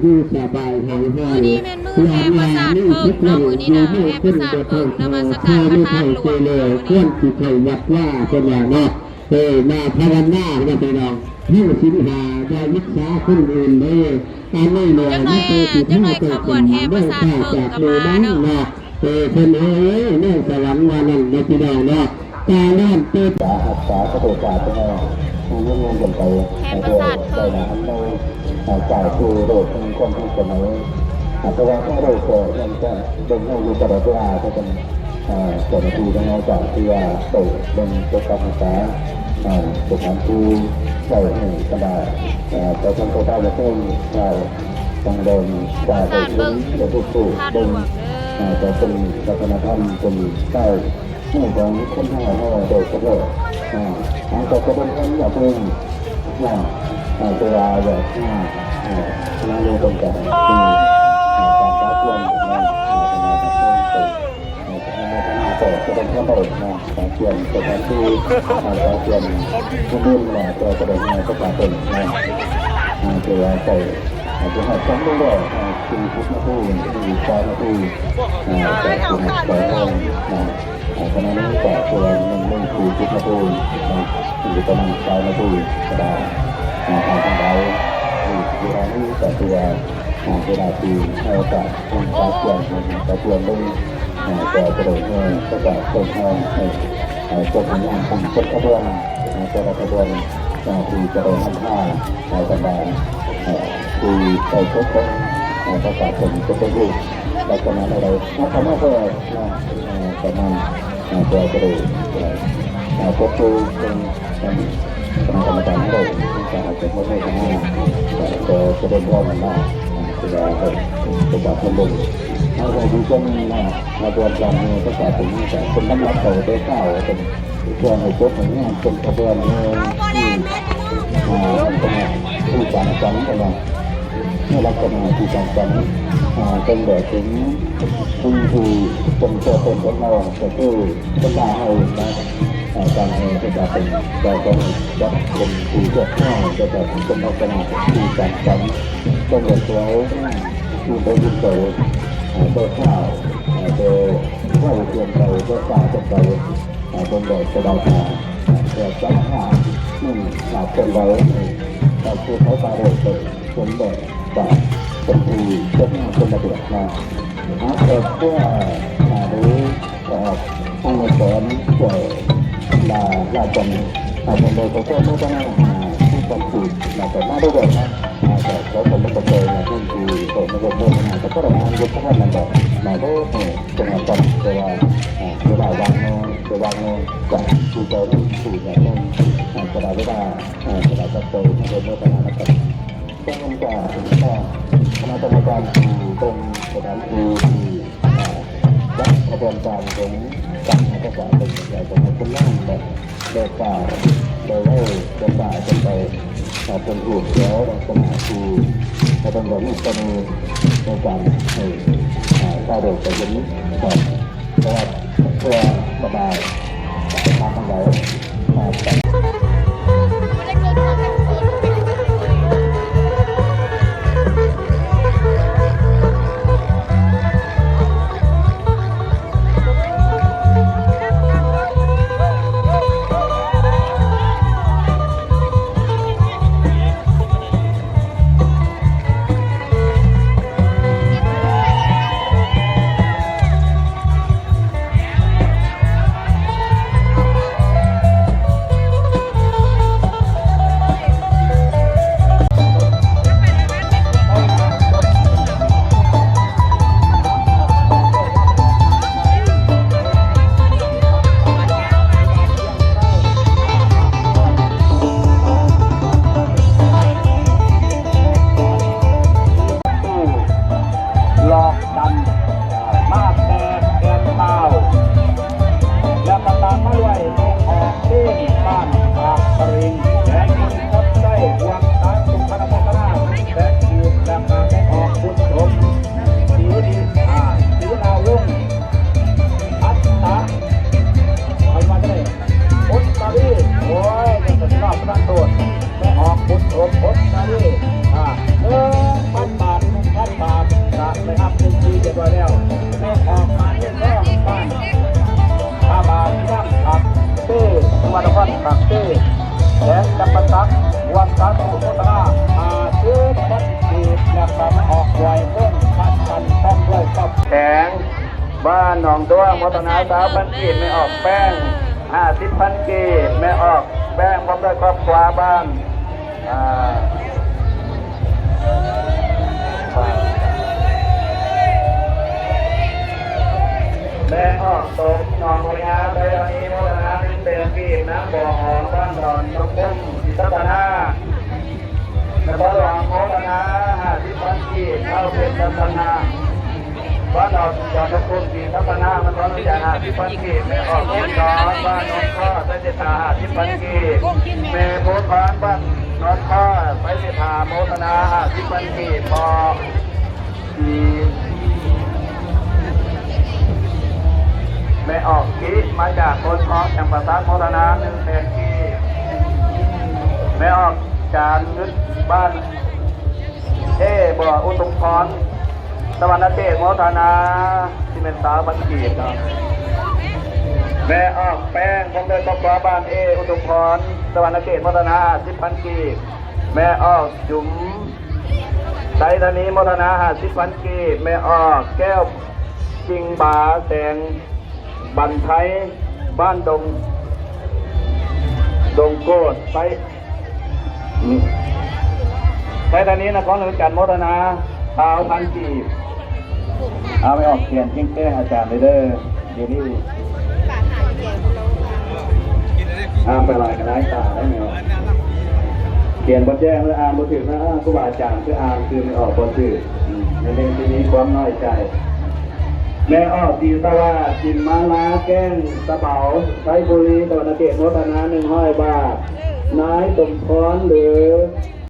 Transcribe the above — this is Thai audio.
อยู่สบายหายหายมือนี้แม่นมือแห่ประสาทเพิ่งเนาะมือนี้นะแห่ประสาทเพิ่งนมัสการพระธาตุหลวงมือนี้เคลื่อนที่ไทยวัดว่าเป็นอย่างเนาะมาภาวนาเนี่ยพี่น้องหิ้วสินหาญาวิสาคนอื่นเลยการไม่เหนื่อยไม่เคยติดห้าตัวเป็นไม่ข้าจากมือบ้างเนาะเพิ่นเอ้ยเนื่องสวรรค์วันนั้นเนี่ยพี่น้องเนาะตาเลื่อนเติบหักษากระโดดกาดไปเนาะยุ่งงงกันไปได้นะอันเราจ่ายคือโดดเป็นคนที่จะมาแต่ว่าถ้าเราเกิดมันจะเดินเข้าอยู่ตลอดเวลาก็เป็นเจ้าหน้าที่ของเราจากที่ว่าโตเป็นตัวการศึกษาสถานที่ใช้ให้กระดาษแต่ทางตัวได้จะเพิ่มทางเดินจากไปถึงจะทุกผู้เดินจะเป็นวัฒนธรรมเป็นใต้เรื่องของคนไทยให้โดยเฉพาะทางตัวเป็นคนอย่าเพิ่งตัวแบบนั่งดูตรงกันการรับรองจะเป็นข้อมูลการเปลี่ยนสถานที่การเปลี่ยนผู้รุ่นตัวจะเป็นก็จะเป็นตัวใส่จะให้ซ้ำด้วยคือพุทธภูมิคือชาวภูมิแต่คุณแต่องค์ขณะนี้แต่ตัวมันคือพุทธภูมิคือประมาณชาวภูมิก็ได้ทางเราเวลานี้แต่ตัวเวลาที่ให้โอกาสคนการเปลี่ยนการเปลี่ยนลงแต่กระโดดเงินก็จะเป็นทางตัวผลงานของคนกระบวนตัวกระบวนคือจะโดนทั้งห้าต่างๆคือใส่ชุดของประกาศผลจะเป็นรูปลักษณะอะไรถ้าทำให้เพื่อประมาณตัวกระโดดก็คือเป็นกรรมการให้เราจะอาจจะไม่ได้ทั้งห้าแต่จะเป็นรอบมันได้จะประกาศผลลงถ้าเราดูช่วงนี้นะตัวการเงินประกาศถึงแต่คนน้ำหนักเขาได้เก้าเป็นช่วงให้ครบอย่างนี้เป็นกระบวนเงินผู้การจันทร์กันเมื่อลักษณะผู้การจันทร์เป็นแบบถึงผู้เป็นตัวตนของเราแต่ผู้เป็นดาวให้การเงินก็จะเป็นเราต้องจับเป็นผู้เจ้าข้าวจะจะเป็นลักษณะผู้การจันทร์ต้องแบบตัวผู้เป็นผู้เกิดตัวข้าวตัวข้าวเทียมเราตัวปลาตัวเราเป็นแบบสบายตาแต่จับข้าวนี่หลับเป็นเราแต่คือเขาตาโดดเป็นแบบแบบเป็นผู้เป็นคนระเบียบนะแต่เพื่อหรือผู้สอนช่วยลาจันเป็นโดยเขาก็ไม่ต้องผู้คนผูกแต่หน้าด้วยนะแต่เขาเป็นไม่ต้องเลยนะที่คือเขาไม่ต้องเลยนะแต่ก็เรายกพวกนั้นแบบมาก็เป็นงานจันแต่ว่าเวลาวางโน้จะวางโน้จากผู้เจ้าผู้ใหญ่โน้กระดาษเวลากระดาษจับโต้ในเรื่องปัญหานะครับต้องมีการคณะกรรมการผู้ตรงสถานที่จัดกระบวนการของการศึกษาเป็นใหญ่ของคนล่างแบบโดยฝ่ายโดยเล่โดยฝ่ายจนไปเป็นผู้เขียวลักษณะคือจะเป็นแบบนี้จะมีในการให้ข้าวเด็กแต่ยังนี้ก่อนเพราะว่าเพื่อสบายทางไหน บ้านหนองด้วงวัฒนา3,000 กีบไม่ออกแป้ง50,000 กีบไม่ออกแป้งพร้อมด้วยครอบครัวบ้านแม่ออกตกหนองพญาไปอันนี้โมทนาเป็นเต็มกีบน้ำบ่อหอมบ้านดอนต้องพุ่มศิษย์นาแล้วก็หลวงโมทนา50,000 กีบเข้าเป็นศิษย์นาบ้านดอนจอดพุ่มศิษย์นามันร้อนจาก50,000 กีบแม่ออกเลี้ยงน้อยบ้านน้องข้อไปเจตา50,000 กีบแม่โพธิ์พานบ้านน้องข้อไปเจตาโมทนา50,000 กีบพอแม่ออกกีมาจากคนท้องแห่งประสาทโมทนา100,000 กีแม่ออกจานยึดบ้านบ่ออุทุมพรตะวันเทศโมทนาที่เป็น3,000 กีบแม่ออกแป้งของเดินครอบครัวบ้านอุทุมพรตะวันเทศโมทนา10,000 กีบแม่ออกจุ๋มไดธนีโมทนา50,000 กีบแม่ออกแก้วจิงบาแสงบันไทยบ้านดงโกดไปตอนนี้นะขอหนึ่งจันโมทนา1,000 กีบเอาไม่ออกเขียนแก้อาจารย์เลยเด้อเดี๋ยวนี้ไปลายกันได้ตาได้ไหมเขียนบนแจ้งหรืออ่านบนถือนะครูบาอาจารย์คืออ่านคือไม่ออกบนถือในเรื่องที่นี้ความน้อยใจแม่ออกจีตลาดจินมาลาแก้งตะเบาไซบุรีตะวันเกตโมทนา100 บาทนายสมพรหรือ